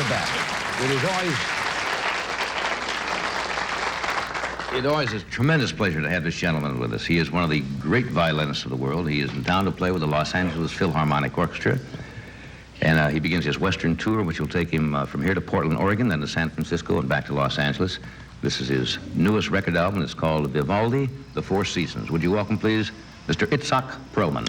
back. It always is a tremendous pleasure to have this gentleman with us. He is one of the great violinists of the world. He is in town to play with the Los Angeles Philharmonic Orchestra. And he begins his Western tour, which will take him from here to Portland, Oregon, then to San Francisco, and back to Los Angeles. This is his newest record album. It's called Vivaldi, The Four Seasons. Would you welcome, please, Mr. Itzhak Perlman.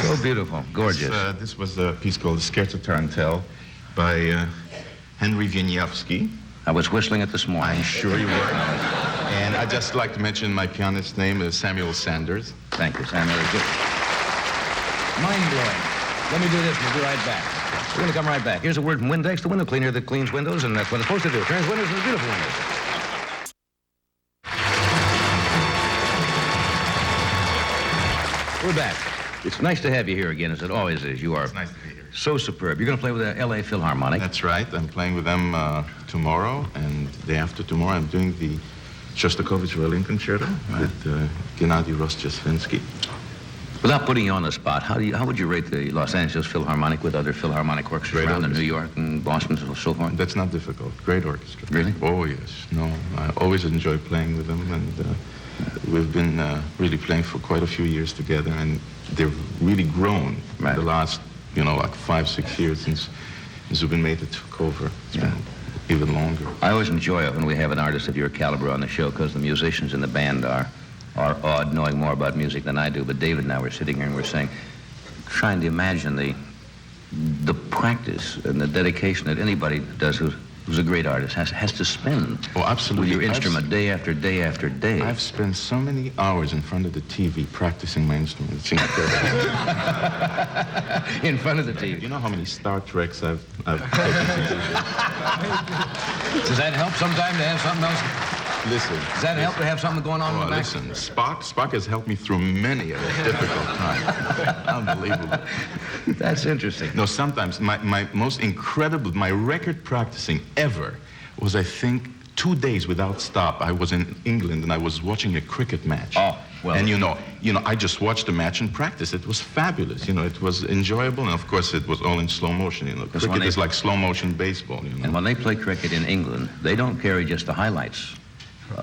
So beautiful, gorgeous. This was a piece called Scherzo-Tarantelle by Henryk Wieniawski. I was whistling it this morning. I'm sure you were. And I'd just like to mention my pianist's name is Samuel Sanders. Thank you, Samuel. Mind-blowing. Let me do this and we'll be right back. We're going to come right back. Here's a word from Windex, the window cleaner that cleans windows, and that's what it's supposed to do. Turns windows into beautiful windows. We're back. It's nice to have you here again, as it always is. You are It's nice to be here. so superb. You're going to play with the L.A. Philharmonic. That's right. I'm playing with them tomorrow, and the day after tomorrow I'm doing the Shostakovich Violin Concerto with Gennady Rostchesvinsky. Without putting you on the spot, how would you rate the Los Angeles Philharmonic with other Philharmonic orchestras around in New York and Boston and so forth? That's not difficult. Great orchestra. Really? Oh, yes. No, I always enjoy playing with them, and we've been really playing for quite a few years together, and they've really grown in the last, like 5-6 years since Zubin Mehta took over. It's been even longer. I always enjoy it when we have an artist of your caliber on the show, because the musicians in the band are awed, knowing more about music than I do. But David and I were sitting here and we're saying, trying to imagine the practice and the dedication that anybody does who's a great artist has to spend absolutely. with your instrument day after day after day. I've spent so many hours in front of the TV practicing my instrument. It's incredible. In front of the TV. You know how many Star Treks I've taken to do? Does that help sometime to have something else? Listen. Does that help to have something going on in the back? Listen, Spock has helped me through many a difficult time. Unbelievable. That's interesting. No, sometimes my most incredible, my record practicing ever was, I think, 2 days without stop. I was in England and I was watching a cricket match. Oh, well. And I just watched the match and practiced. It was fabulous. It was enjoyable, and of course it was all in slow motion. Cricket is like slow motion baseball. And when they play cricket in England, they don't carry just the highlights.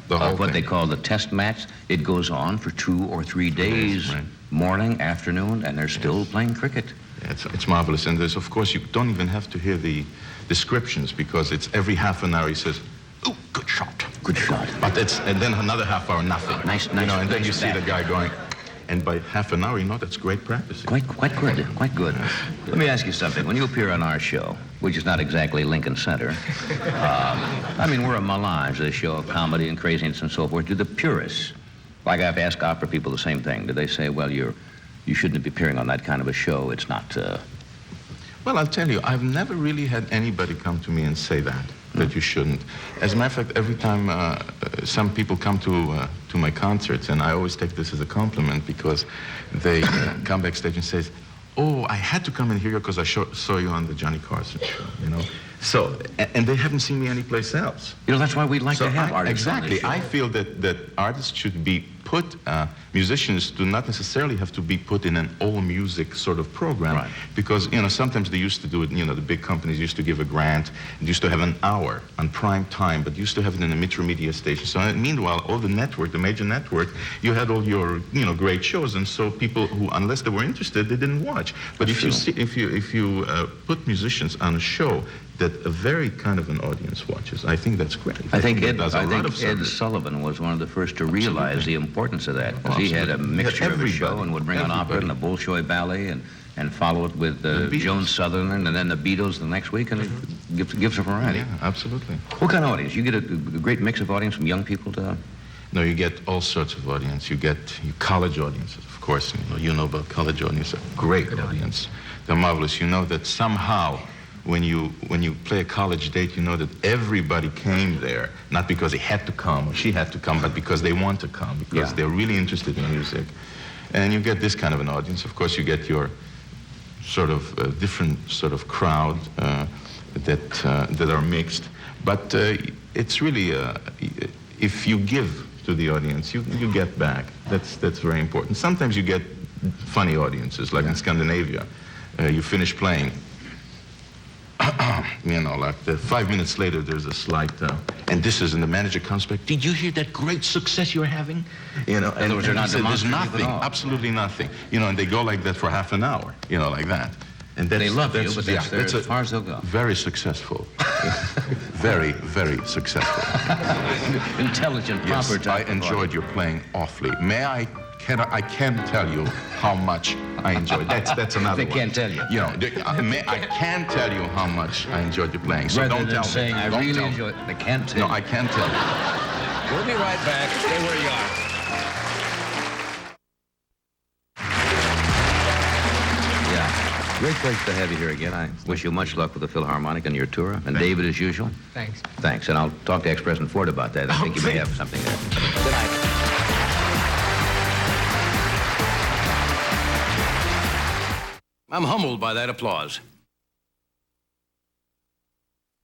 Of what they call the test match. It goes on for 2 or 3 days, right. Morning, afternoon, and they're still playing cricket. Yeah, it's marvelous. And there's, of course, you don't even have to hear the descriptions, because it's every half an hour he says, "Oh, good shot." Good shot. But and then another half hour, nothing. Nice, and then you see bat. the guy going, and by half an hour, that's great practice. Quite good, quite good. Let me ask you something. When you appear on our show, which is not exactly Lincoln Center, we're a melange, a show of comedy and craziness and so forth. Do the purists, like I've asked opera people the same thing, do they say, well, you shouldn't be appearing on that kind of a show, it's not... Well, I'll tell you, I've never really had anybody come to me and say that you shouldn't. As a matter of fact, every time some people come to my concerts, and I always take this as a compliment, because they come backstage and say, "Oh, I had to come and hear you because I saw you on the Johnny Carson show," So, and they haven't seen me anyplace else. That's why we'd like to have artists on Exactly. this show. I feel that artists should be put, musicians do not necessarily have to be put in an all-music sort of program. Right. Because, sometimes they used to do it, the big companies used to give a grant, and used to have an hour on prime time, but used to have it in a media station. So meanwhile, all the major network, you had all your, great shows, and so people who, unless they were interested, they didn't watch. But if you put musicians on a show that a very kind of an audience watches, I think that's great. I think Ed service. Sullivan was one of the first to realize the importance of that, because he had a mixture of a show and would bring an opera and a Bolshoi ballet and follow it with Joan Sutherland and then the Beatles the next week, and it gives a variety. Yeah, absolutely. What kind of audience? You get a great mix of audience from young people to... No, you get all sorts of audience. You get college audiences, of course. You know about college audience, a great audience. They're marvelous. You know that somehow when you play a college date, you know that everybody came there, not because they had to come or she had to come, but because they want to come, because they're really interested in music. And you get this kind of an audience. Of course, you get your sort of different sort of crowd that are mixed. But it's really, if you give to the audience, you get back. That's very important. Sometimes you get funny audiences, like in Scandinavia. You finish playing, like 5 minutes later, there's a slight, and this is, and the manager comes back, "Did you hear that great success you're having?" and there's nothing, absolutely nothing. And they go like that for half an hour, like that. And they love you, but that's as far as they'll go. Very successful. Very, very successful. Intelligent, proper type. I enjoyed your playing awfully. May I I can't tell you how much I enjoyed. That's another They one. can't tell you. You know, I can't tell you how much I enjoyed your playing. So Rather don't than tell saying, me. I Don't really tell me. enjoy it. They can't tell No, you. I can't tell you. We'll be right back. Stay where you are. Yeah. Great place to have you here again. I wish you much luck with the Philharmonic on your tour. And David, as usual. Thanks. Thanks. And I'll talk to ex-President Ford about that. I think you may have something there. Good night. I'm humbled by that applause.